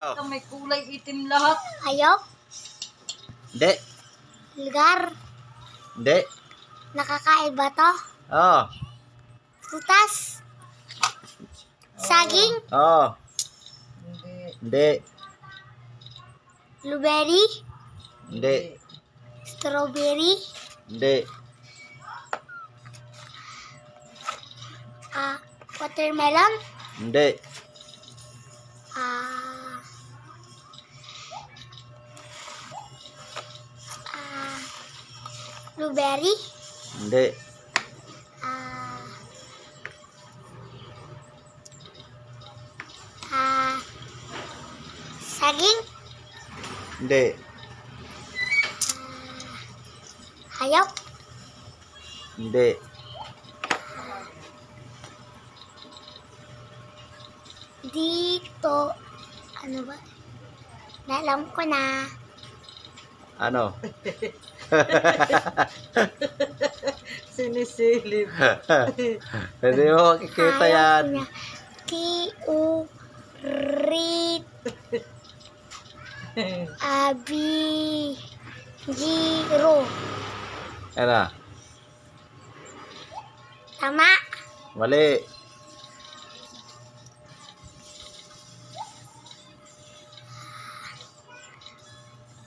Oh. May kulay itim lahat. Hayop? Hindi. Lugar? Hindi. Nakakain ba to? Oo. Prutas? Saging? Oo. Hindi. Hindi. Blueberry? Hindi. Strawberry? Hindi. Watermelon? Hindi. Blueberry? Hindi. Saging? Hindi. Hayop? Hindi. Dito. Ano ba? Alam ko na. Ano? Sinisilip. Hindi mo makikita yan. Hayop niya. Tiurit. Giro. Ano? Tama. Mali.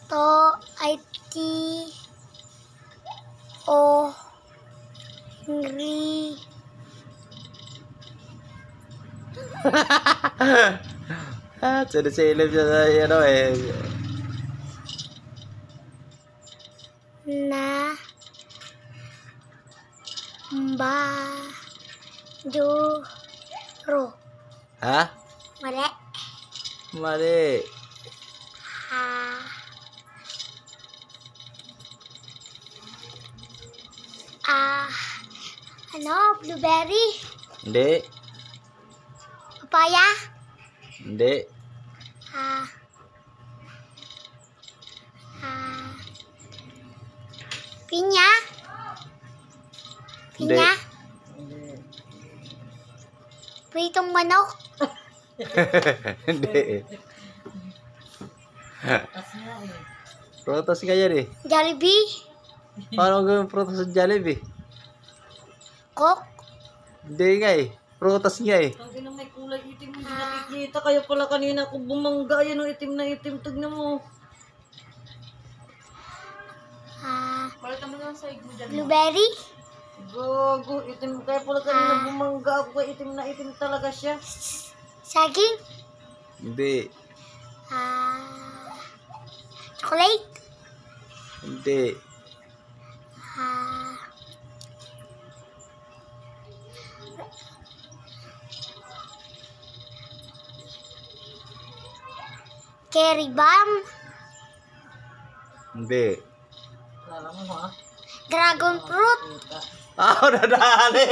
To ay ti o ri Sinisilip siya sa ano eh. na ba duro. Ha? Mali. Mali. Ano? Blueberry? Hindi. Papaya? Hindi. Pinya? Pinya? Hindi. Pritong manok? Hindi. As nga eh. Protas ka yan eh. Jollibee? Paano gawin protas sa Jollibee? Coke? Hindi nga eh. Protas nga eh. Ang ina may kulay itim hindi nakikita. Kaya pala kanina ako bumangga. Yan ang itim na itim. Tignan mo. Palitan mo lang sa mo dyan. Blueberry? Gago. Itim. Kaya pala kanina bumangga ako. Kaya itim na itim talaga siya. Saging? Hindi. Chocolate? Hindi. Cherry bomb? Hindi. Kala mo ha? Dragon fruit? Kita. Nadali!